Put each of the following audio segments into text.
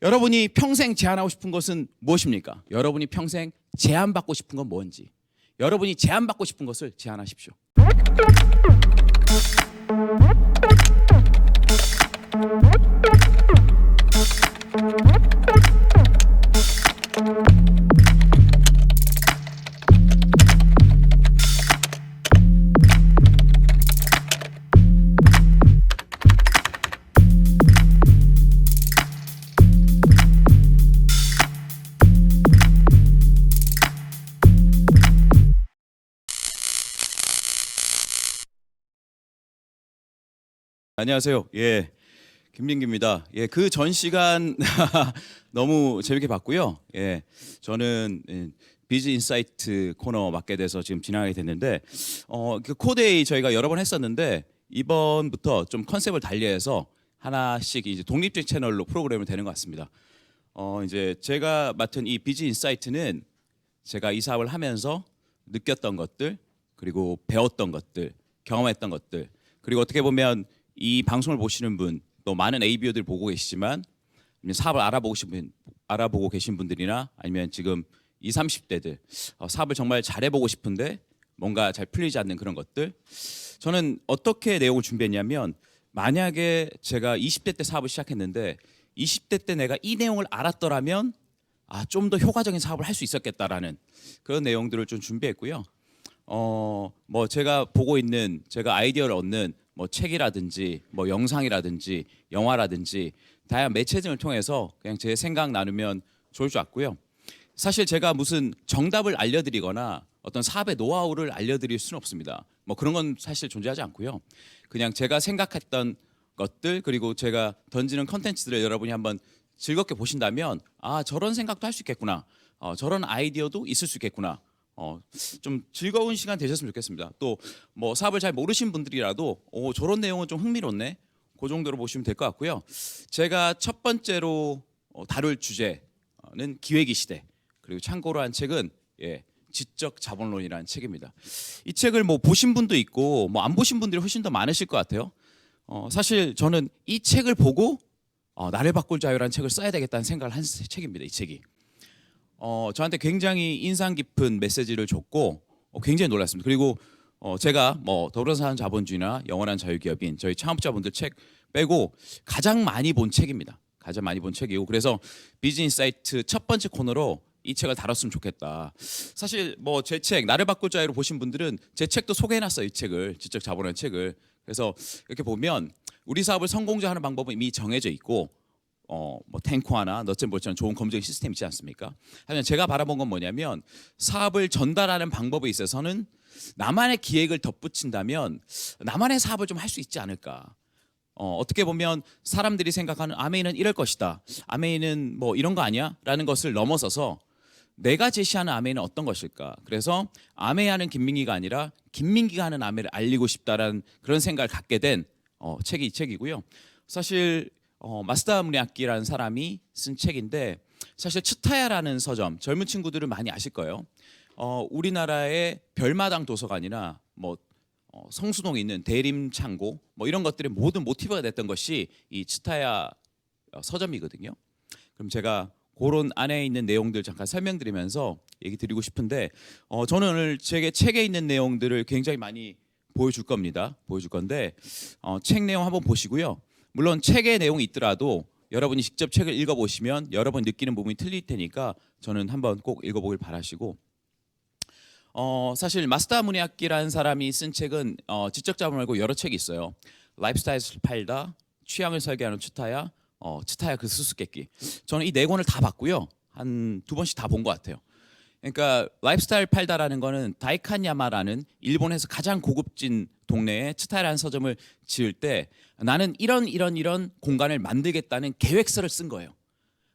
여러분이 평생 제안하고 싶은 것은 무엇입니까? 여러분이 평생 제안받고 싶은 건 뭔지, 여러분이 제안받고 싶은 것을 제안하십시오. 안녕하세요. 김민기입니다. 그 전 시간 너무 재밌게 봤고요. 저는 비즈 인사이트 코너 맡게 돼서 지금 진행하게 됐는데, 그 코데이 저희가 여러 번 했었는데 이번부터 좀 컨셉을 달리해서 하나씩 이제 독립적인 채널로 프로그램을 되는 것 같습니다. 이제 제가 맡은 이 비즈 인사이트는 제가 이 사업을 하면서 느꼈던 것들, 그리고 배웠던 것들, 경험했던 것들, 그리고 어떻게 보면 이 방송을 보시는 분, 또 많은 ABO들 보고 계시지만 사업을 알아보고 계신 분들이나 아니면 지금 20, 30대들 사업을 정말 잘해보고 싶은데 뭔가 잘 풀리지 않는 그런 것들, 저는 어떻게 내용을 준비했냐면, 만약에 제가 20대 때 사업을 시작했는데 20대 때 내가 이 내용을 알았더라면 좀 더 효과적인 사업을 할 수 있었겠다라는 그런 내용들을 좀 준비했고요. 뭐 제가 보고 있는, 제가 아이디어를 얻는 뭐 책이라든지 뭐 영상이라든지 영화라든지 다양한 매체 등을 통해서 그냥 제 생각 나누면 좋을 것 같고요. 사실 제가 무슨 정답을 알려드리거나 어떤 사업의 노하우를 알려드릴 수는 없습니다. 뭐 그런 건 사실 존재하지 않고요. 그냥 제가 생각했던 것들, 그리고 제가 던지는 컨텐츠들을 여러분이 한번 즐겁게 보신다면 저런 생각도 할 수 있겠구나, 저런 아이디어도 있을 수 있겠구나, 좀 즐거운 시간 되셨으면 좋겠습니다. 또 뭐 사업을 잘 모르신 분들이라도 저런 내용은 좀 흥미롭네, 그 정도로 보시면 될 것 같고요. 제가 첫 번째로 다룰 주제는 기회기 시대, 그리고 참고로 한 책은 지적 자본론이라는 책입니다. 이 책을 뭐 보신 분도 있고 뭐 안 보신 분들이 훨씬 더 많으실 것 같아요. 사실 저는 이 책을 보고 나를 바꿀 자유라는 책을 써야 되겠다는 생각을 한 책입니다. 이 책이 저한테 굉장히 인상 깊은 메시지를 줬고 굉장히 놀랐습니다. 그리고 제가 뭐 더불어사는 자본주의나 영원한 자유기업인 저희 창업자분들 책 빼고 가장 많이 본 책입니다. 가장 많이 본 책이고, 그래서 비즈니스 사이트 첫 번째 코너로 이 책을 다뤘으면 좋겠다. 사실 뭐 제 책 나를 바꿀 자유로 보신 분들은 제 책도 소개해놨어요. 이 책을, 지적 자본이라는 책을. 그래서 이렇게 보면 우리 사업을 성공적으로 하는 방법은 이미 정해져 있고, 뭐 탱커하나 넛앤볼트처럼 좋은 검증 시스템 있지 않습니까? 하지만 제가 바라본 건 뭐냐면, 사업을 전달하는 방법에 있어서는 나만의 기획을 덧붙인다면 나만의 사업을 좀 할 수 있지 않을까. 어떻게 보면 사람들이 생각하는 아메이는 이럴 것이다, 아메이는 뭐 이런 거 아니야? 라는 것을 넘어서서 내가 제시하는 아메이는 어떤 것일까. 그래서 아메이 하는 김민기가 아니라 김민기가 하는 아메이를 알리고 싶다라는 그런 생각을 갖게 된 책이 이 책이고요. 사실 마스다 무니아키라는 사람이 쓴 책인데, 사실 츠타야라는 서점, 젊은 친구들은 많이 아실 거예요. 우리나라의 별마당 도서관이나 뭐 성수동에 있는 대림창고 뭐 이런 것들의 모든 모티브가 됐던 것이 이 츠타야 서점이거든요. 그럼 제가 그런 안에 있는 내용들 잠깐 설명드리면서 얘기 드리고 싶은데, 저는 오늘 제 책에 있는 내용들을 굉장히 많이 보여줄 겁니다. 보여줄 건데 책 내용 한번 보시고요. 물론 책의 내용이 있더라도 여러분이 직접 책을 읽어보시면 여러분 느끼는 부분이 틀릴 테니까 저는 한번 꼭 읽어보길 바라시고, 사실 마스다 무니아키라는 사람이 쓴 책은 지적 자본 말고 여러 책이 있어요. 라이프스타일을 팔다, 취향을 설계하는 츠타야, 츠타야 그 수수께끼. 저는 이 네 권을 다 봤고요. 한 두 번씩 다 본 것 같아요. 그러니까 라이프스타일 팔다라는 거는 다이칸야마라는 일본에서 가장 고급진 동네에 츠타야라는 서점을 지을 때 나는 이런 공간을 만들겠다는 계획서를 쓴 거예요.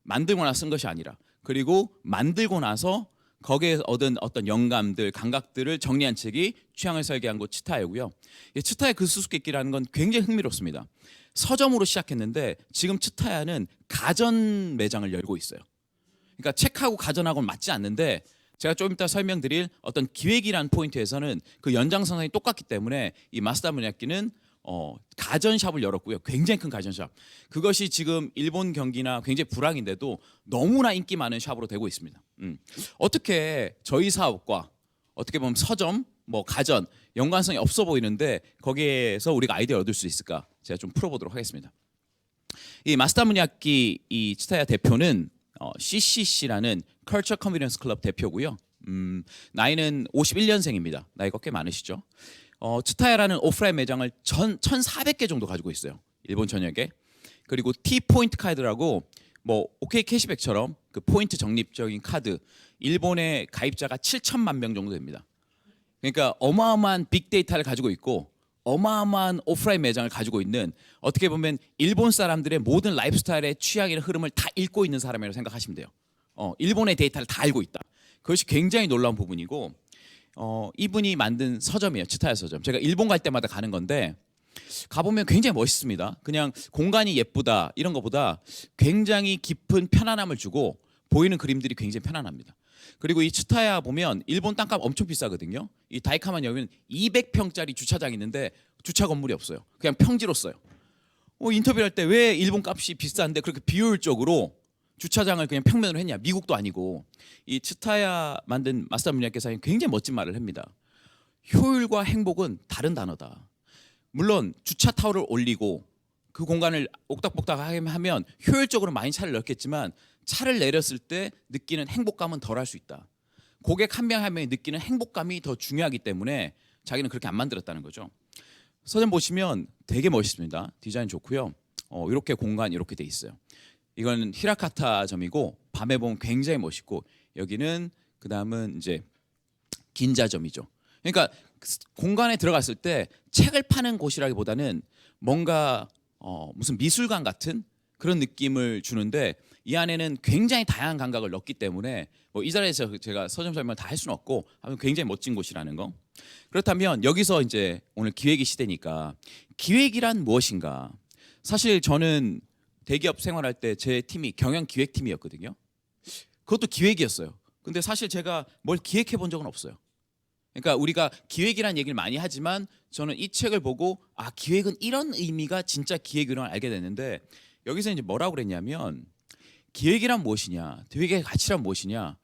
만들고 나서 쓴 것이 아니라. 그리고 만들고 나서 거기에 얻은 어떤 영감들, 감각들을 정리한 책이 취향을 설계한 곳 츠타야고요. 츠타야 그 수수께끼라는 건 굉장히 흥미롭습니다. 서점으로 시작했는데 지금 츠타야는 가전 매장을 열고 있어요. 그러니까 책하고 가전하고는 맞지 않는데, 제가 좀 이따 설명드릴 어떤 기획이라는 포인트에서는 그 연장선상이 똑같기 때문에 이 마스다 무니아키는 가전샵을 열었고요. 굉장히 큰 가전샵. 그것이 지금 일본 경기나 굉장히 불황인데도 너무나 인기 많은 샵으로 되고 있습니다. 어떻게 저희 사업과 어떻게 보면 서점, 뭐 가전 연관성이 없어 보이는데 거기에서 우리가 아이디어를 얻을 수 있을까? 제가 좀 풀어보도록 하겠습니다. 이 마사다 무니야키 이 츠타야 대표는 CCC라는 Culture Convenience Club 대표고요. 나이는 51년생입니다. 나이가 꽤 많으시죠. 츠타야라는 오프라인 매장을 1,400개 정도 가지고 있어요. 일본 전역에. 그리고 T-포인트 카드라고 뭐 OK 캐시백처럼 그 포인트 적립적인 카드. 일본의 가입자가 7천만 명 정도 됩니다. 그러니까 어마어마한 빅데이터를 가지고 있고 어마어마한 오프라인 매장을 가지고 있는 어떻게 보면 일본 사람들의 모든 라이프스타일의 취향이나 흐름을 다 읽고 있는 사람이라고 생각하시면 돼요. 일본의 데이터를 다 알고 있다. 그것이 굉장히 놀라운 부분이고 이분이 만든 서점이에요. 츠타야 서점. 제가 일본 갈 때마다 가는 건데 가보면 굉장히 멋있습니다. 그냥 공간이 예쁘다 이런 것보다 굉장히 깊은 편안함을 주고 보이는 그림들이 굉장히 편안합니다. 그리고 이 츠타야 보면 일본 땅값 엄청 비싸거든요. 이 다이카만 여기는 200평짜리 주차장이 있는데 주차 건물이 없어요. 그냥 평지로 써요. 인터뷰할 때 왜 일본 값이 비싼데 그렇게 비효율적으로 주차장을 그냥 평면으로 했냐? 미국도 아니고. 이 츠타야 만든 마사다 무니야키 사장이 굉장히 멋진 말을 합니다. 효율과 행복은 다른 단어다. 물론 주차 타워를 올리고 그 공간을 옥닥복닥하게 하면 효율적으로 많이 차를 넣겠지만 차를 내렸을 때 느끼는 행복감은 덜할 수 있다. 고객 한 명 한 명이 느끼는 행복감이 더 중요하기 때문에 자기는 그렇게 안 만들었다는 거죠. 서점 보시면 되게 멋있습니다. 디자인 좋고요. 이렇게 공간 이렇게 돼 있어요. 이건 히라카타점이고 밤에 보면 굉장히 멋있고 여기는 그다음은 이제 긴자점이죠. 그러니까 공간에 들어갔을 때 책을 파는 곳이라기보다는 뭔가 무슨 미술관 같은 그런 느낌을 주는데 이 안에는 굉장히 다양한 감각을 넣기 때문에 뭐 이 자리에서 제가 서점 설명을 다 할 수는 없고 굉장히 멋진 곳이라는 거. 그렇다면 여기서 이제 오늘 기획의 시대니까 기획이란 무엇인가? 사실 저는 대기업 생활할 때 제 팀이 경영기획팀이었거든요. 그것도 기획이었어요. 근데 사실 제가 뭘 기획해 본 적은 없어요. 그러니까 우리가 기획이라는 얘기를 많이 하지만 저는 이 책을 보고 기획은 이런 의미가 진짜 기획이라는 걸 알게 됐는데 여기서 이제 뭐라고 그랬냐면 기획이란 무엇이냐, 기획의 가치란 무엇이냐,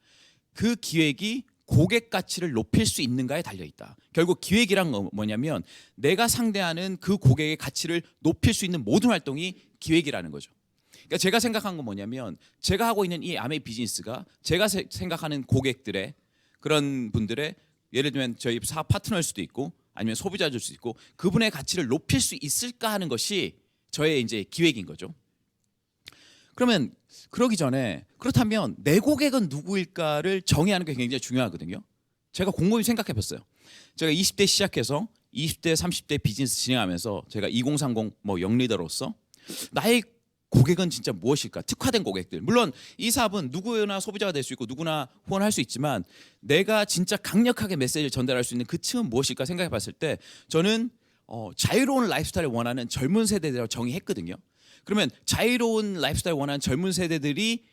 그 기획이 고객 가치를 높일 수 있는가에 달려 있다. 결국 기획이란 건 뭐냐면 내가 상대하는 그 고객의 가치를 높일 수 있는 모든 활동이 기획이라는 거죠. 그러니까 제가 생각한 건 뭐냐면 제가 하고 있는 이 아메이 비즈니스가 제가 생각하는 고객들의 그런 분들의 예를 들면 저희 사업 파트너일 수도 있고 아니면 소비자일 수도 있고 그분의 가치를 높일 수 있을까 하는 것이 저의 이제 기획인 거죠. 그러면 그러기 전에 그렇다면 내 고객은 누구일까를 정의하는 게 굉장히 중요하거든요. 제가 곰곰이 생각해 봤어요. 제가 20대 시작해서 20대, 30대 비즈니스 진행하면서 제가 2030 뭐 영리더로서 나의 고객은 진짜 무엇일까? 특화된 고객들. 물론 이 사업은 누구나 소비자가 될 수 있고 누구나 후원할 수 있지만 내가 진짜 강력하게 메시지를 전달할 수 있는 그 층은 무엇일까 생각해 봤을 때 저는 자유로운 라이프스타일을 원하는 젊은 세대들이라고 정의했거든요. 그러면 자유로운 라이프스타일을 원하는 젊은 세대들이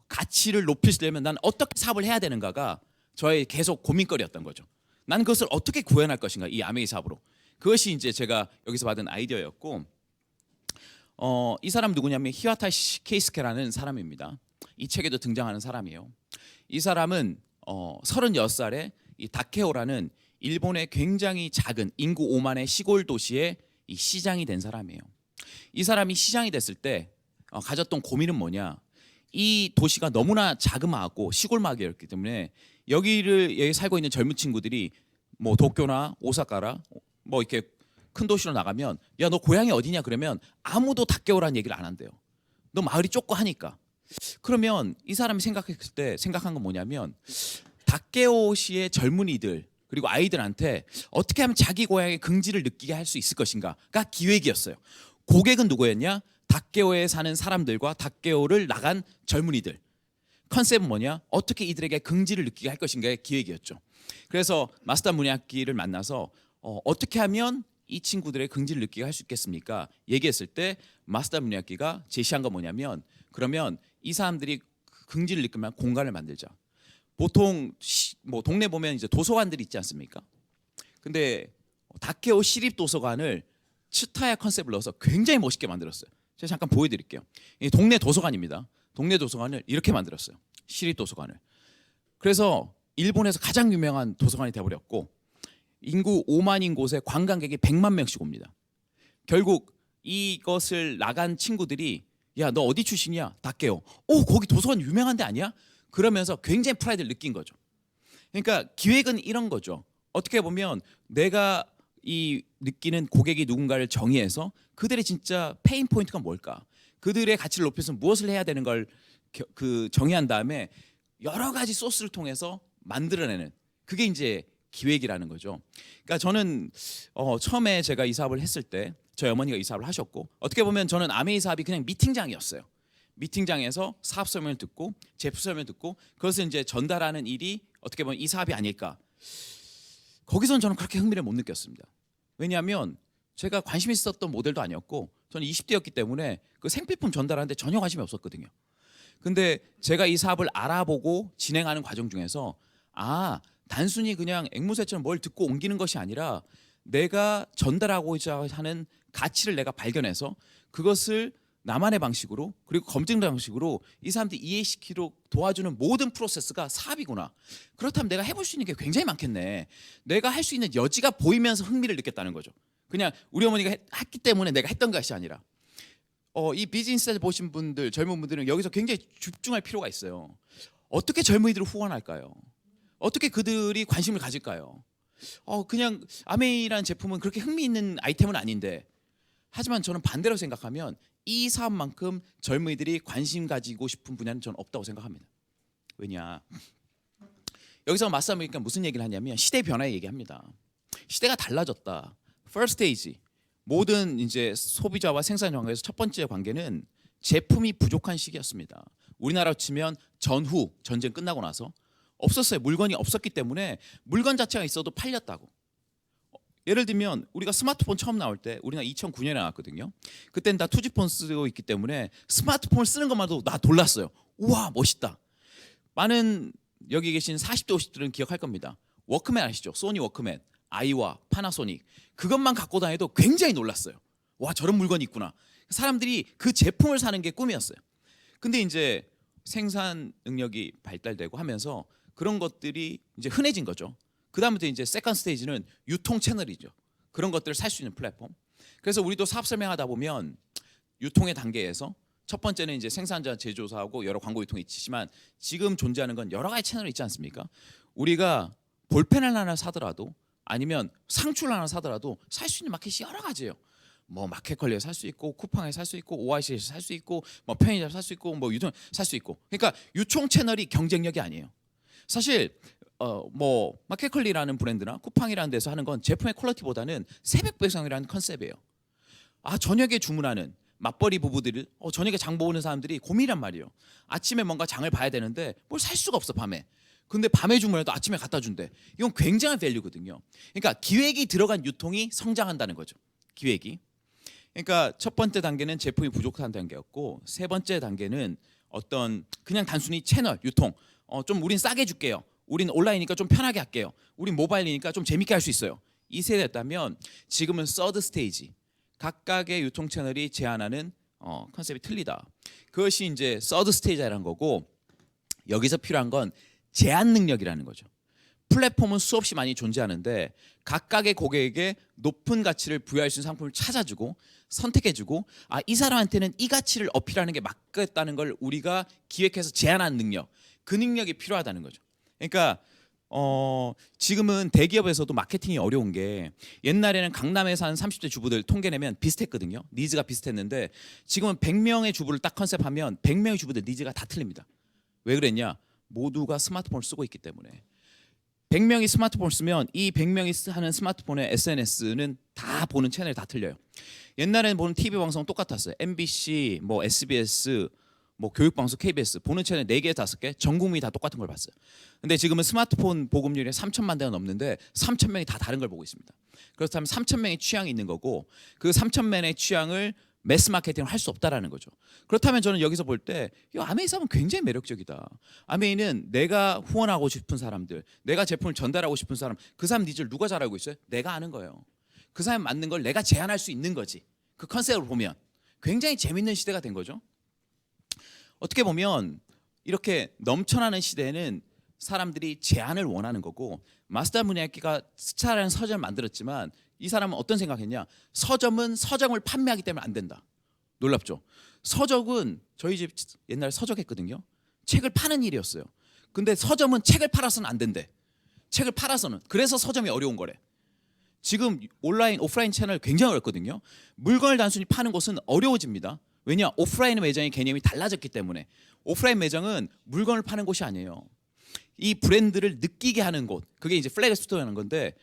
가치를 높일 수 있려면 난 어떻게 사업을 해야 되는가가 저의 계속 고민거리였던 거죠. 난 그것을 어떻게 구현할 것인가 이 아메이 사업으로. 그것이 이제 제가 여기서 받은 아이디어였고 이 사람 누구냐면 히와타 케이스케라는 사람입니다. 이 책에도 등장하는 사람이에요. 이 사람은 36살에 이 다케오라는 일본의 굉장히 작은 인구 5만의 시골 도시의 이 시장이 된 사람이에요. 이 사람이 시장이 됐을 때 가졌던 고민은 뭐냐? 이 도시가 너무나 자그마하고 시골 마을이었기 때문에 여기 살고 있는 젊은 친구들이 뭐 도쿄나 오사카라 뭐 이렇게 큰 도시로 나가면 야 너 고향이 어디냐 그러면 아무도 다케오라는 얘기를 안 한대요. 너 마을이 좁고 하니까. 그러면 이 사람이 생각했을 때 생각한 건 뭐냐면 다케오시의 젊은이들 그리고 아이들한테 어떻게 하면 자기 고향의 긍지를 느끼게 할 수 있을 것인가가 기획이었어요. 고객은 누구였냐? 다케오에 사는 사람들과 다케오를 나간 젊은이들. 컨셉은 뭐냐? 어떻게 이들에게 긍지를 느끼게 할 것인가의 기획이었죠. 그래서 마사다 무니야키를 만나서 어떻게 하면 이 친구들의 긍지를 느끼게 할 수 있겠습니까? 얘기했을 때 마사다 무니야키가 제시한 건 뭐냐면 그러면 이 사람들이 긍지를 느끼면 공간을 만들자. 보통 뭐 동네 보면 이제 도서관들이 있지 않습니까? 근데 다케오 시립 도서관을 츠타야 컨셉을 넣어서 굉장히 멋있게 만들었어요. 제가 잠깐 보여드릴게요. 이 동네 도서관입니다. 동네 도서관을 이렇게 만들었어요. 시립 도서관을. 그래서 일본에서 가장 유명한 도서관이 되어버렸고 인구 5만인 곳에 관광객이 100만 명씩 옵니다. 결국 이것을 나간 친구들이 야, 너 어디 출신이야? 다 깨요. 거기 도서관 유명한 데 아니야? 그러면서 굉장히 프라이드를 느낀 거죠. 그러니까 기획은 이런 거죠. 어떻게 보면 내가 이 느끼는 고객이 누군가를 정의해서 그들의 진짜 페인 포인트가 뭘까? 그들의 가치를 높여서 무엇을 해야 되는 걸 정의한 다음에 여러 가지 소스를 통해서 만들어내는 그게 이제 기획이라는 거죠. 그러니까 저는 처음에 제가 이 사업을 했을 때 저희 어머니가 이 사업을 하셨고 어떻게 보면 저는 아메이 사업이 그냥 미팅장이었어요. 미팅장에서 사업 설명을 듣고 제품 설명을 듣고 그것을 이제 전달하는 일이 어떻게 보면 이 사업이 아닐까. 거기서는 저는 그렇게 흥미를 못 느꼈습니다. 왜냐하면 제가 관심 있었던 모델도 아니었고 저는 20대였기 때문에 그 생필품 전달하는데 전혀 관심이 없었거든요. 근데 제가 이 사업을 알아보고 진행하는 과정 중에서 단순히 그냥 앵무새처럼 뭘 듣고 옮기는 것이 아니라 내가 전달하고자 하는 가치를 내가 발견해서 그것을 나만의 방식으로 그리고 검증된 방식으로 이 사람들이 이해시키도록 도와주는 모든 프로세스가 사업이구나. 그렇다면 내가 해볼 수 있는 게 굉장히 많겠네. 내가 할 수 있는 여지가 보이면서 흥미를 느꼈다는 거죠. 그냥 우리 어머니가 했기 때문에 내가 했던 것이 아니라 이 비즈니스를 보신 분들 젊은 분들은 여기서 굉장히 집중할 필요가 있어요. 어떻게 젊은이들을 후원할까요? 어떻게 그들이 관심을 가질까요? 그냥 아메이라는 제품은 그렇게 흥미있는 아이템은 아닌데 하지만 저는 반대로 생각하면 이 사업만큼 젊은이들이 관심 가지고 싶은 분야는 저는 없다고 생각합니다. 왜냐? 여기서 맞싸움이니까 무슨 얘기를 하냐면 시대 변화의 얘기합니다. 시대가 달라졌다. First stage. 모든 이제 소비자와 생산 관계에서 첫 번째 관계는 제품이 부족한 시기였습니다. 우리나라로 치면 전후 전쟁 끝나고 나서 없었어요. 물건이 없었기 때문에 물건 자체가 있어도 팔렸다고. 예를 들면 우리가 스마트폰 처음 나올 때 우리나라 2009년에 나왔거든요. 그때는 다 투지폰 쓰고 있기 때문에 스마트폰을 쓰는 것만도 나 놀랐어요. 우와 멋있다. 많은 여기 계신 40대 50대들은 기억할 겁니다. 워크맨 아시죠? 소니 워크맨, 아이와, 파나소닉 그것만 갖고 다녀도 굉장히 놀랐어요. 와 저런 물건이 있구나. 사람들이 그 제품을 사는 게 꿈이었어요. 근데 이제 생산 능력이 발달되고 하면서 그런 것들이 이제 흔해진 거죠. 그 다음부터 이제 세컨 스테이지는 유통 채널이죠. 그런 것들을 살 수 있는 플랫폼. 그래서 우리도 사업 설명하다 보면 유통의 단계에서 첫 번째는 이제 생산자, 제조사하고 여러 광고 유통이 있지만 지금 존재하는 건 여러 가지 채널이 있지 않습니까? 우리가 볼펜을 하나 사더라도 아니면 상추를 하나 사더라도 살 수 있는 마켓이 여러 가지예요. 뭐 마켓컬리에 살 수 있고 쿠팡에 살 수 있고 오아시스에 살 수 있고 뭐 편의점 살 수 있고 뭐 유통 살 수 있고. 그러니까 유통 채널이 경쟁력이 아니에요. 사실 뭐 마켓컬리라는 브랜드나 쿠팡이라는 데서 하는 건 제품의 퀄리티보다는 새벽 배송이라는 컨셉이에요. 저녁에 주문하는 맞벌이 부부들, 저녁에 장 보는 사람들이 고민이란 말이에요. 아침에 뭔가 장을 봐야 되는데 뭘 살 수가 없어 밤에. 근데 밤에 주문해도 아침에 갖다 준대. 이건 굉장한 밸류거든요. 그러니까 기획이 들어간 유통이 성장한다는 거죠. 기획이. 그러니까 첫 번째 단계는 제품이 부족한 단계였고 세 번째 단계는 어떤 그냥 단순히 채널 유통. 좀 우린 싸게 줄게요. 우린 온라인이니까 좀 편하게 할게요. 우린 모바일이니까 좀 재밌게 할 수 있어요. 이 세대였다면 지금은 서드 스테이지. 각각의 유통 채널이 제안하는 컨셉이 틀리다. 그것이 이제 서드 스테이지라는 거고 여기서 필요한 건 제한 능력이라는 거죠. 플랫폼은 수없이 많이 존재하는데 각각의 고객에게 높은 가치를 부여할 수 있는 상품을 찾아주고 선택해주고 이 사람한테는 이 가치를 어필하는 게 맞겠다는 걸 우리가 기획해서 제안하는 능력. 그 능력이 필요하다는 거죠. 그러니까 지금은 대기업에서도 마케팅이 어려운 게 옛날에는 강남에 사는 30대 주부들 통계 내면 비슷했거든요. 니즈가 비슷했는데 지금은 100명의 주부를 딱 컨셉하면 100명의 주부들 니즈가 다 틀립니다. 왜 그랬냐? 모두가 스마트폰을 쓰고 있기 때문에 100명이 스마트폰을 쓰면 이 100명이 하는 스마트폰의 SNS는 다 보는 채널이 다 틀려요. 옛날에는 보는 TV 방송 똑같았어요. MBC, 뭐 SBS, 뭐 교육방송 KBS 보는 채널 4개, 5개 전 국민이 다 똑같은 걸 봤어요. 근데 지금은 스마트폰 보급률이 3천만 대가 넘는데 3천 명이 다 다른 걸 보고 있습니다. 그렇다면 3천 명의 취향이 있는 거고 그 3천 명의 취향을 매스 마케팅을 할 수 없다라는 거죠. 그렇다면 저는 여기서 볼 때 아메이 사업은 굉장히 매력적이다. 아메이는 내가 후원하고 싶은 사람들, 내가 제품을 전달하고 싶은 사람, 그 사람 니즈를 누가 잘 알고 있어요? 내가 아는 거예요. 그 사람이 맞는 걸 내가 제안할 수 있는 거지. 그 컨셉으로 보면 굉장히 재밌는 시대가 된 거죠. 어떻게 보면 이렇게 넘쳐나는 시대에는 사람들이 제안을 원하는 거고, 마스다 무니아키가 스차라는 서점을 만들었지만 이 사람은 어떤 생각했냐? 서점은 서점을 판매하기 때문에 안 된다. 놀랍죠? 서적은 저희 집 옛날에 서적했거든요. 책을 파는 일이었어요. 근데 서점은 책을 팔아서는 안 된대. 책을 팔아서는. 그래서 서점이 어려운 거래. 지금 온라인, 오프라인 채널 굉장히 어렵거든요. 물건을 단순히 파는 곳은 어려워집니다. 왜냐? 오프라인 매장의 개념이 달라졌기 때문에. 오프라인 매장은 물건을 파는 곳이 아니에요. 이 브랜드를 느끼게 하는 곳, 그게 이제 플래그 스토어라는 건데,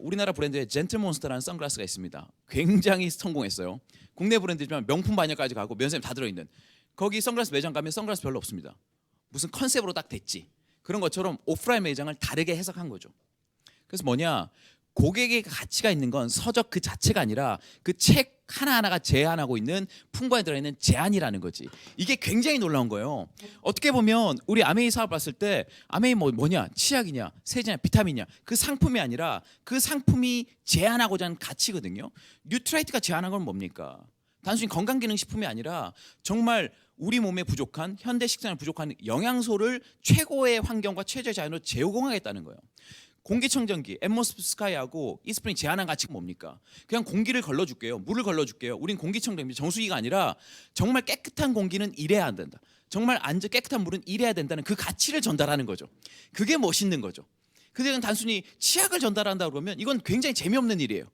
우리나라 브랜드에 젠틀몬스터라는 선글라스가 있습니다. 굉장히 성공했어요. 국내 브랜드지만 명품 바녀까지 가고 면세점 다 들어있는, 거기 선글라스 매장 가면 선글라스 별로 없습니다. 무슨 컨셉으로 딱 됐지. 그런 것처럼 오프라인 매장을 다르게 해석한 거죠. 그래서 뭐냐, 고객의 가치가 있는 건 서적 그 자체가 아니라 그 책 하나하나가 제안하고 있는 품과에 들어있는 제안이라는 거지. 이게 굉장히 놀라운 거예요. 어떻게 보면 우리 아메이 사업 봤을 때 아메이 뭐냐, 치약이냐, 세제냐, 비타민이냐, 그 상품이 아니라 그 상품이 제안하고자 하는 가치거든요. 뉴트라이트가 제안한 건 뭡니까? 단순히 건강기능식품이 아니라 정말 우리 몸에 부족한, 현대 식단에 부족한 영양소를 최고의 환경과 최저의 자연으로 제공하겠다는 거예요. 공기청정기, 앰모스피어하고 이스프링 제한한 가치가 뭡니까? 그냥 공기를 걸러줄게요. 물을 걸러줄게요. 우린 공기청정기, 정수기가 아니라 정말 깨끗한 공기는 이래야 안 된다. 정말 깨끗한 물은 이래야 된다는 그 가치를 전달하는 거죠. 그게 멋있는 거죠. 그냥 단순히 치약을 전달한다 그러면 이건 굉장히 재미없는 일이에요.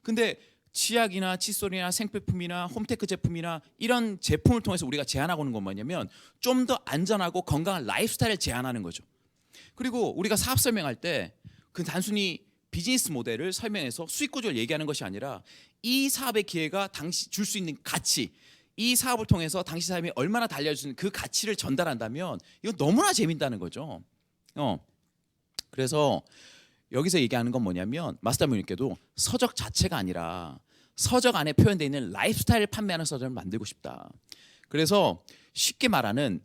근데 치약이나 칫솔이나 생필품이나 홈테크 제품이나 이런 제품을 통해서 우리가 제안하고 있는 건 뭐냐면 좀 더 안전하고 건강한 라이프스타일을 제안하는 거죠. 그리고 우리가 사업 설명할 때 그 단순히 비즈니스 모델을 설명해서 수익 구조를 얘기하는 것이 아니라 이 사업의 기회가 당시 줄 수 있는 가치, 이 사업을 통해서 당시 삶이 얼마나 달려질 수 있는 그 가치를 전달한다면 이거 너무나 재밌다는 거죠. 그래서 여기서 얘기하는 건 뭐냐면 마스터 분님께도 서적 자체가 아니라 서적 안에 표현되어 있는 라이프스타일을 판매하는 서적을 만들고 싶다. 그래서 쉽게 말하면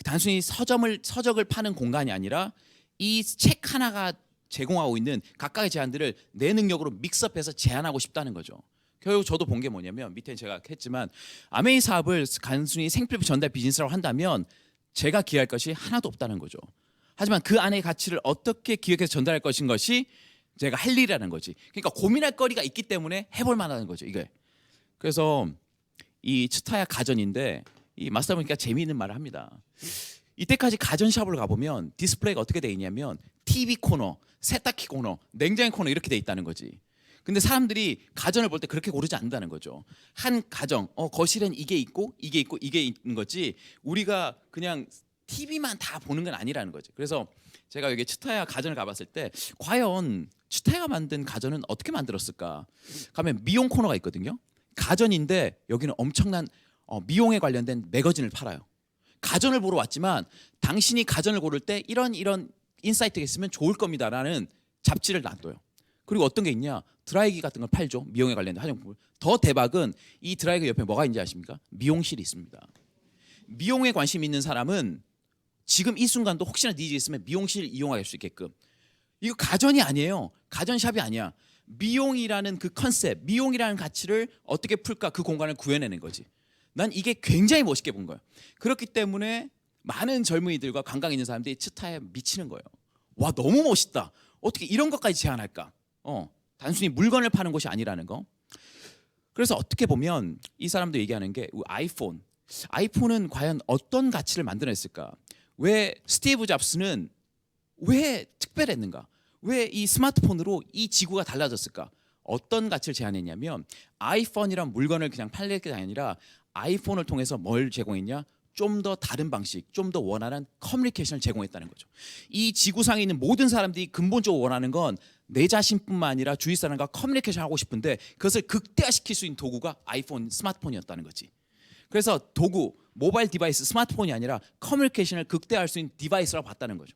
단순히 서적을 파는 공간이 아니라 이 책 하나가 제공하고 있는 각각의 제안들을 내 능력으로 믹스업해서 제안하고 싶다는 거죠. 결국 저도 본 게 뭐냐면 밑에 제가 했지만 아메이 사업을 단순히 생필품 전달 비즈니스라고 한다면 제가 기여할 것이 하나도 없다는 거죠. 하지만 그 안의 가치를 어떻게 기획해서 전달할 것이 제가 할 일이라는 거지. 그러니까 고민할 거리가 있기 때문에 해볼 만하는 거죠. 이게. 그래서 이 츠타야 가전인데 이 마스터 보니까 재미있는 말을 합니다. 이때까지 가전샵을 가보면 디스플레이가 어떻게 돼 있냐면 TV 코너, 세탁기 코너, 냉장고 코너 이렇게 돼 있다는 거지. 근데 사람들이 가전을 볼 때 그렇게 고르지 않는다는 거죠. 한 가정, 거실엔 이게 있고 이게 있고 이게 있는 거지 우리가 그냥 TV만 다 보는 건 아니라는 거죠. 그래서 제가 여기 츠타야 가전을 가봤을 때 과연 츠타야가 만든 가전은 어떻게 만들었을까? 가면 미용 코너가 있거든요. 가전인데 여기는 엄청난 미용에 관련된 매거진을 팔아요. 가전을 보러 왔지만 당신이 가전을 고를 때 이런 인사이트가 있으면 좋을 겁니다라는 잡지를 놔둬요. 그리고 어떤 게 있냐? 드라이기 같은 걸 팔죠. 미용에 관련된 화장품을. 더 대박은 이 드라이기 옆에 뭐가 있는지 아십니까? 미용실이 있습니다. 미용에 관심 있는 사람은 지금 이 순간도 혹시나 니즈 있으면 미용실 이용할 수 있게끔. 이거 가전이 아니에요. 가전샵이 아니야. 미용이라는 그 컨셉, 미용이라는 가치를 어떻게 풀까 그 공간을 구해내는 거지. 난 이게 굉장히 멋있게 본 거예요. 그렇기 때문에 많은 젊은이들과 관광 있는 사람들이 츠타야에 미치는 거예요. 와 너무 멋있다. 어떻게 이런 것까지 제안할까? 단순히 물건을 파는 곳이 아니라는 거. 그래서 어떻게 보면 이 사람도 얘기하는 게 아이폰은 과연 어떤 가치를 만들어냈을까? 왜 스티브 잡스는 왜 특별했는가? 왜 이 스마트폰으로 이 지구가 달라졌을까? 어떤 가치를 제안했냐면 아이폰이란 물건을 그냥 팔릴 게 아니라 아이폰을 통해서 뭘 제공했냐? 좀 더 다른 방식, 좀 더 원활한 커뮤니케이션을 제공했다는 거죠. 이 지구상에 있는 모든 사람들이 근본적으로 원하는 건 내 자신뿐만 아니라 주위 사람과 커뮤니케이션 하고 싶은데 그것을 극대화시킬 수 있는 도구가 스마트폰이었다는 거지. 그래서 도구, 모바일 디바이스, 스마트폰이 아니라 커뮤니케이션을 극대화할 수 있는 디바이스라고 봤다는 거죠.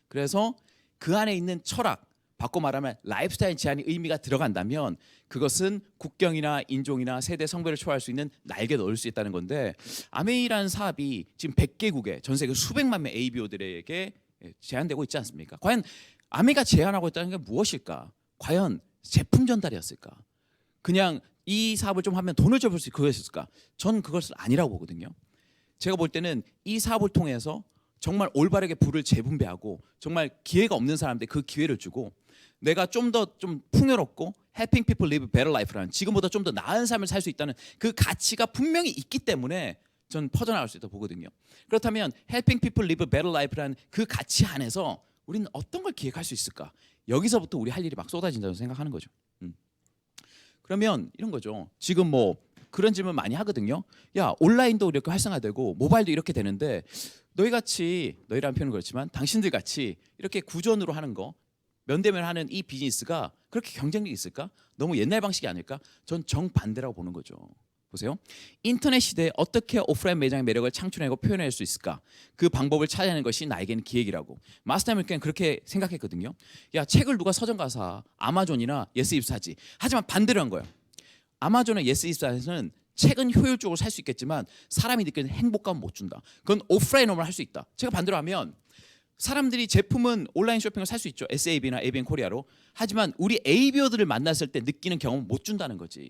그래서 그 안에 있는 철학, 바꿔 말하면 라이프스타일 제한이 의미가 들어간다면 그것은 국경이나 인종이나 세대, 성별을 초월할 수 있는 날개를 넣을 수 있다는 건데 아메이라는 사업이 지금 100개국에 전 세계 수백만 명 ABO들에게 제한되고 있지 않습니까? 과연 아메이가 제안하고 있다는 게 무엇일까? 과연 제품 전달이었을까? 그냥 이 사업을 좀 하면 돈을 접을 수 있고 그거였을까? 전 그것을 아니라고 보거든요. 제가 볼 때는 이 사업을 통해서 정말 올바르게 부를 재분배하고 정말 기회가 없는 사람한테 그 기회를 주고 내가 좀 더 좀 풍요롭고 helping people live better life라는 지금보다 좀 더 나은 삶을 살 수 있다는 그 가치가 분명히 있기 때문에 전 퍼져나갈 수 있다고 보거든요. 그렇다면 helping people live better life라는 그 가치 안에서 우리는 어떤 걸 기획할 수 있을까? 여기서부터 우리 할 일이 막 쏟아진다고 생각하는 거죠. 그러면 이런 거죠. 지금 뭐 그런 질문 많이 하거든요. 야, 온라인도 이렇게 활성화되고 모바일도 이렇게 되는데 너희라는 표현은 그렇지만 당신들 같이 이렇게 구전으로 하는 거 면대면 하는 이 비즈니스가 그렇게 경쟁력이 있을까? 너무 옛날 방식이 아닐까? 전 정반대라고 보는 거죠. 보세요. 인터넷 시대에 어떻게 오프라인 매장의 매력을 창출해내고 표현할 수 있을까? 그 방법을 찾아내는 것이 나에게는 기획이라고. 마스터맨은 그렇게 생각했거든요. 야, 책을 누가 서점 가서 사? 아마존이나 예스24지. 하지만 반대로 한 거예요. 아마존과 예스24에서는 책은 효율적으로 살 수 있겠지만 사람이 느끼는 행복감은 못 준다. 그건 오프라인으로만 할 수 있다. 제가 반대로 하면 사람들이 제품은 온라인 쇼핑을 살 수 있죠. SAB나 ABN 코리아로. 하지만 우리 ABO들을 만났을 때 느끼는 경험은 못 준다는 거지.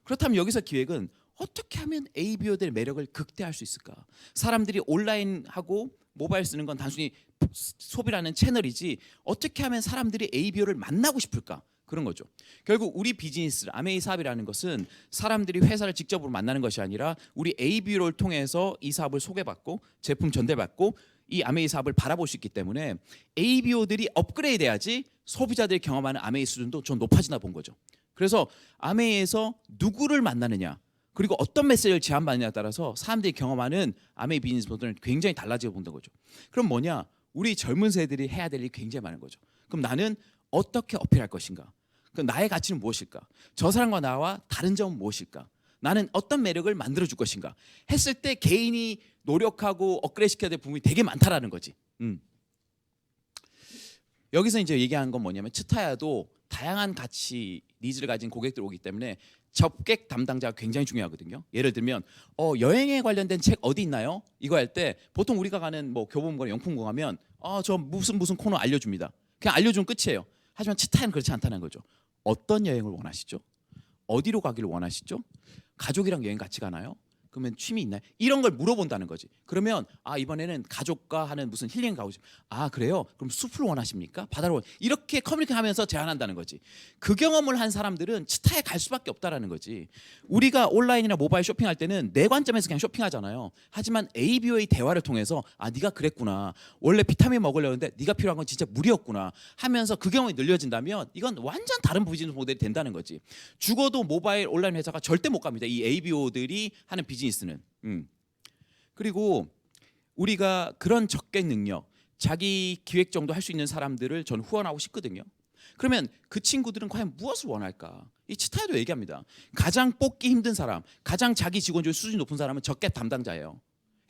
그렇다면 여기서 기획은 어떻게 하면 ABO들의 매력을 극대화할 수 있을까? 사람들이 온라인하고 모바일 쓰는 건 단순히 소비라는 채널이지 어떻게 하면 사람들이 ABO를 만나고 싶을까? 그런 거죠. 결국 우리 비즈니스, 아메이 사업이라는 것은 사람들이 회사를 직접으로 만나는 것이 아니라 우리 ABO를 통해서 이 사업을 소개받고 제품 전달받고 이 아메이 사업을 바라볼 수 있기 때문에 ABO들이 업그레이드해야지 소비자들이 경험하는 아메이 수준도 좀 높아지나 본 거죠. 그래서 아메이에서 누구를 만나느냐 그리고 어떤 메시지를 제안받느냐에 따라서 사람들이 경험하는 아메이 비즈니스 모델은 굉장히 달라지고 본다는 거죠. 그럼 뭐냐? 우리 젊은 세대들이 해야 될 일이 굉장히 많은 거죠. 그럼 나는 어떻게 어필할 것인가? 그럼 나의 가치는 무엇일까? 저 사람과 나와 다른 점은 무엇일까? 나는 어떤 매력을 만들어줄 것인가? 했을 때 개인이 노력하고 업그레이드 시켜야 될 부분이 되게 많다라는 거지. 여기서 이제 얘기하는 건 뭐냐면 츠타야도 다양한 가치 니즈를 가진 고객들 오기 때문에 접객 담당자가 굉장히 중요하거든요. 예를 들면 여행에 관련된 책 어디 있나요? 이거 할 때 보통 우리가 가는 뭐 교보문고나 용품고 가면 저 무슨 코너 알려줍니다. 그냥 알려주면 끝이에요. 하지만 츠타야는 그렇지 않다는 거죠. 어떤 여행을 원하시죠? 어디로 가기를 원하시죠? 가족이랑 여행 같이 가나요? 그러면 취미 있나요? 이런 걸 물어본다는 거지. 그러면 이번에는 가족과 하는 무슨 힐링 가고 싶어요. 그래요? 그럼 숲을 원하십니까? 바다로 이렇게 커뮤니케이하면서 제안한다는 거지. 그 경험을 한 사람들은 치타에 갈 수밖에 없다라는 거지. 우리가 온라인이나 모바일 쇼핑할 때는 내 관점에서 그냥 쇼핑하잖아요. 하지만 ABO의 대화를 통해서 네가 그랬구나. 원래 비타민 먹으려는데 네가 필요한 건 진짜 물이었구나 하면서 그 경험이 늘려진다면 이건 완전 다른 비즈니스 모델이 된다는 거지. 죽어도 모바일 온라인 회사가 절대 못 갑니다. 이 ABO들이 하는 비즈니스는. 그리고 우리가 그런 적객 능력, 자기 기획 정도 할 수 있는 사람들을 전 후원하고 싶거든요. 그러면 그 친구들은 과연 무엇을 원할까? 이 치타에도 얘기합니다. 가장 뽑기 힘든 사람, 가장 자기 직원주의 수준이 높은 사람은 적객 담당자예요.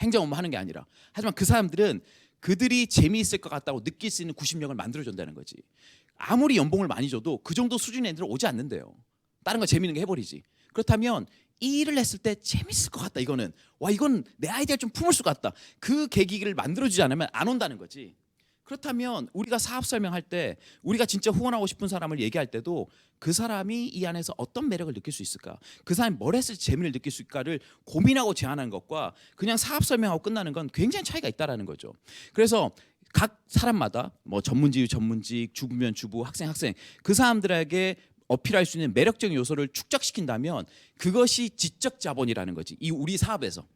행정 업무 하는 게 아니라. 하지만 그 사람들은 그들이 재미있을 것 같다고 느낄 수 있는 구심력을 만들어준다는 거지. 아무리 연봉을 많이 줘도 그 정도 수준의 애들은 오지 않는데요. 다른 거 재미있는 게 해버리지. 그렇다면 이 일을 했을 때 재밌을 것 같다. 이건 내 아이디어를 좀 품을 수 같다. 그 계기를 만들어주지 않으면 안 온다는 거지. 그렇다면 우리가 사업 설명할 때 우리가 진짜 후원하고 싶은 사람을 얘기할 때도 그 사람이 이 안에서 어떤 매력을 느낄 수 있을까? 그 사람이 뭘 했을 때 재미를 느낄 수 있을까를 고민하고 제안하는 것과 그냥 사업 설명하고 끝나는 건 굉장히 차이가 있다라는 거죠. 그래서 각 사람마다 뭐 전문직, 주부면 주부, 학생 그 사람들에게 어필할 수 있는 매력적인 요소를 축적시킨다면 그것이 지적 자본이라는 거지. 이 우리 사업에서.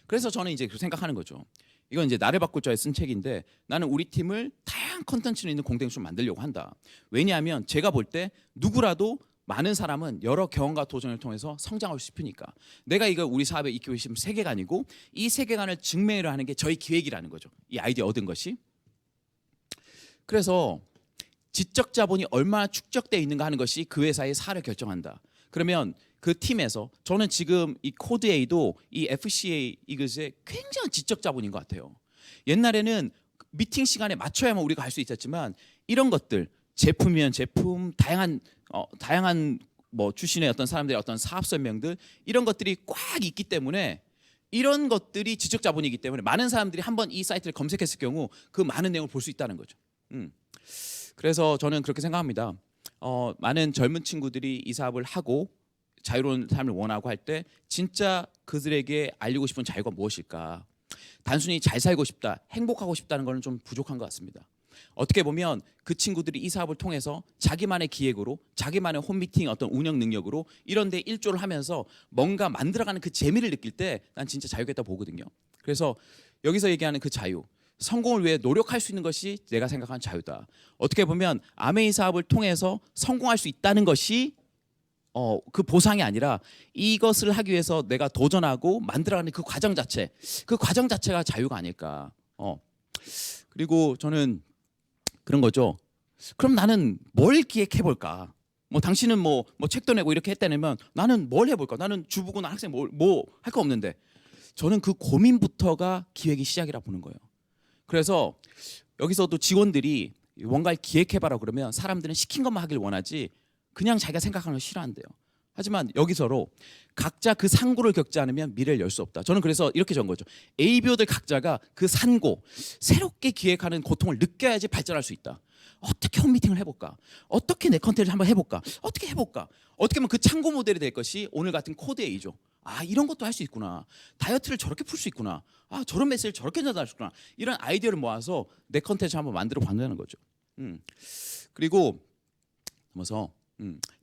그래서 저는 이제 생각하는 거죠. 이건 이제 나를 바꿀 자에 쓴 책인데 나는 우리 팀을 다양한 컨텐츠로 있는 공동체로 만들려고 한다. 왜냐하면 제가 볼 때 누구라도 많은 사람은 여러 경험과 도전을 통해서 성장하고 싶으니까. 내가 이거 우리 사업에 익히고 싶은 세계관이고 이 세계관을 증명을 하는 게 저희 기획이라는 거죠. 이 아이디어 얻은 것이. 그래서 지적 자본이 얼마나 축적되어 있는가 하는 것이 그 회사의 사를 결정한다. 그러면 그 팀에서 저는 지금 이 코드A도 이 FCA 이것에 굉장한 지적 자본인 것 같아요. 옛날에는 미팅 시간에 맞춰야만 우리가 할 수 있었지만 이런 것들 제품이면 제품 다양한 뭐 출신의 어떤 사람들의 어떤 사업 설명들 이런 것들이 꽉 있기 때문에 이런 것들이 지적 자본이기 때문에 많은 사람들이 한번 이 사이트를 검색했을 경우 그 많은 내용을 볼 수 있다는 거죠. 그래서 저는 그렇게 생각합니다. 많은 젊은 친구들이 이 사업을 하고 자유로운 삶을 원하고 할 때 진짜 그들에게 알리고 싶은 자유가 무엇일까? 단순히 잘 살고 싶다, 행복하고 싶다는 것은 좀 부족한 것 같습니다. 어떻게 보면 그 친구들이 이 사업을 통해서 자기만의 기획으로, 자기만의 홈미팅 어떤 운영 능력으로 이런 데 일조를 하면서 뭔가 만들어가는 그 재미를 느낄 때 난 진짜 자유겠다 보거든요. 그래서 여기서 얘기하는 그 자유, 성공을 위해 노력할 수 있는 것이 내가 생각하는 자유다. 어떻게 보면 아메이 사업을 통해서 성공할 수 있다는 것이 그 보상이 아니라 이것을 하기 위해서 내가 도전하고 만들어가는 그 과정 자체가 자유가 아닐까. 그리고 저는 그런 거죠. 그럼 나는 뭘 기획해 볼까? 뭐 당신은 뭐 책도 내고 이렇게 했다면 나는 뭘 해볼까? 나는 주부고 나 학생 뭐 할 거 없는데 저는 그 고민부터가 기획의 시작이라 보는 거예요. 그래서 여기서도 직원들이 뭔가를 기획해봐라 그러면 사람들은 시킨 것만 하길 원하지 그냥 자기가 생각하는 걸 싫어한대요. 하지만 여기서로 각자 그 산고를 겪지 않으면 미래를 열 수 없다. 저는 그래서 이렇게 적은 거죠. ABO들 각자가 그 산고, 새롭게 기획하는 고통을 느껴야지 발전할 수 있다. 어떻게 홈미팅을 해볼까? 어떻게 내 컨텐츠를 한번 해볼까? 어떻게 해볼까? 어떻게 하면 그 참고 모델이 될 것이 오늘 같은 코드 A죠. 아, 이런 것도 할 수 있구나. 다이어트를 저렇게 풀 수 있구나. 아, 저런 메시지를 저렇게 전달할 수 있구나. 이런 아이디어를 모아서 내 컨텐츠 한번 만들어 본다는 거죠. 그리고 넘어서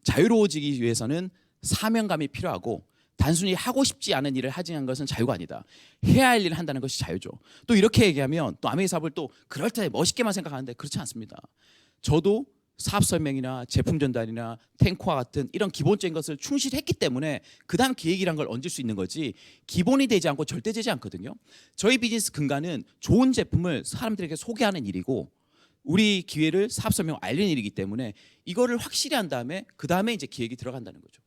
자유로워지기 위해서는 사명감이 필요하고 단순히 하고 싶지 않은 일을 하지 않는 것은 자유가 아니다. 해야 할 일을 한다는 것이 자유죠. 또 이렇게 얘기하면 또 아메이 사업을 또 그럴듯하게 멋있게만 생각하는데 그렇지 않습니다. 저도 사업 설명이나 제품 전달이나 탱코와 같은 이런 기본적인 것을 충실했기 때문에 그다음 기획이란 걸 얹을 수 있는 거지 기본이 되지 않고 절대 되지 않거든요. 저희 비즈니스 근간은 좋은 제품을 사람들에게 소개하는 일이고 우리 기회를 사업 설명 알리는 일이기 때문에 이거를 확실히 한 다음에 그 다음에 이제 기획이 들어간다는 거죠.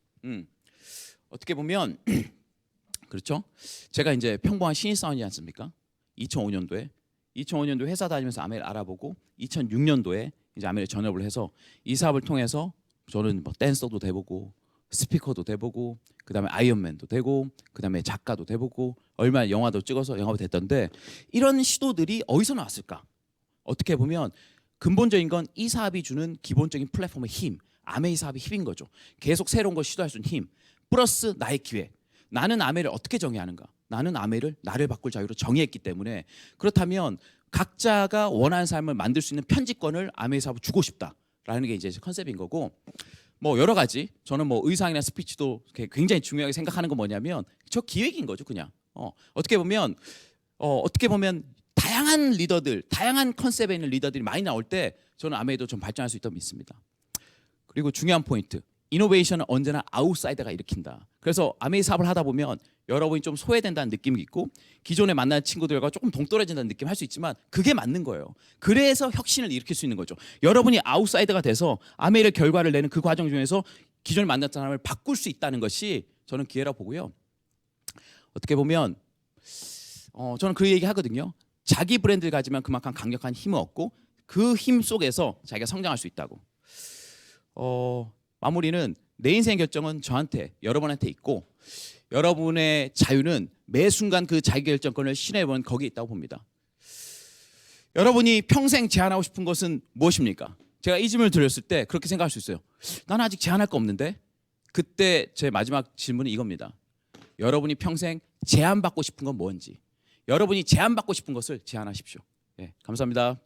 어떻게 보면 그렇죠. 제가 이제 평범한 신입사원이지 않습니까? 2005년도에 회사 다니면서 아메를 알아보고 2006년도에 이제 아메를 전업을 해서 이 사업을 통해서 저는 뭐 댄서도 돼보고 스피커도 돼보고 그다음에 아이언맨도 되고 그다음에 작가도 돼보고 얼마 영화도 찍어서 영화도 됐던데 이런 시도들이 어디서 나왔을까? 어떻게 보면 근본적인 건 이 사업이 주는 기본적인 플랫폼의 힘, 아메이 사업의 힘인 거죠. 계속 새로운 걸 시도할 수 있는 힘, 플러스 나의 기회. 나는 아메를 어떻게 정의하는가? 나는 아메를 나를 바꿀 자유로 정의했기 때문에 그렇다면 각자가 원하는 삶을 만들 수 있는 편집권을 아메이 사업을 주고 싶다라는 게 이제 컨셉인 거고 뭐 여러 가지 저는 뭐 의상이나 스피치도 굉장히 중요하게 생각하는 건 뭐냐면 저 기획인 거죠 그냥 어떻게 보면 다양한 리더들, 다양한 컨셉에 있는 리더들이 많이 나올 때 저는 아메이도 좀 발전할 수 있다고 믿습니다. 그리고 중요한 포인트, 이노베이션은 언제나 아웃사이더가 일으킨다. 그래서 아메이 사업을 하다 보면 여러분이 좀 소외된다는 느낌이 있고 기존에 만난 친구들과 조금 동떨어진다는 느낌 할 수 있지만 그게 맞는 거예요. 그래서 혁신을 일으킬 수 있는 거죠. 여러분이 아웃사이더가 돼서 아메이의 결과를 내는 그 과정 중에서 기존에 만났던 사람을 바꿀 수 있다는 것이 저는 기회라고 보고요. 어떻게 보면 저는 그 얘기 하거든요. 자기 브랜드를 가지면 그만큼 강력한 힘을 얻고 그 힘 속에서 자기가 성장할 수 있다고. 마무리는 내 인생 결정은 저한테 여러분한테 있고 여러분의 자유는 매 순간 그 자기결정권을 실현해보는 거기에 있다고 봅니다. 여러분이 평생 제안하고 싶은 것은 무엇입니까? 제가 이 질문을 드렸을 때 그렇게 생각할 수 있어요. 나는 아직 제안할 거 없는데? 그때 제 마지막 질문이 이겁니다. 여러분이 평생 제안받고 싶은 건 뭔지 여러분이 제안받고 싶은 것을 제안하십시오. 예, 감사합니다.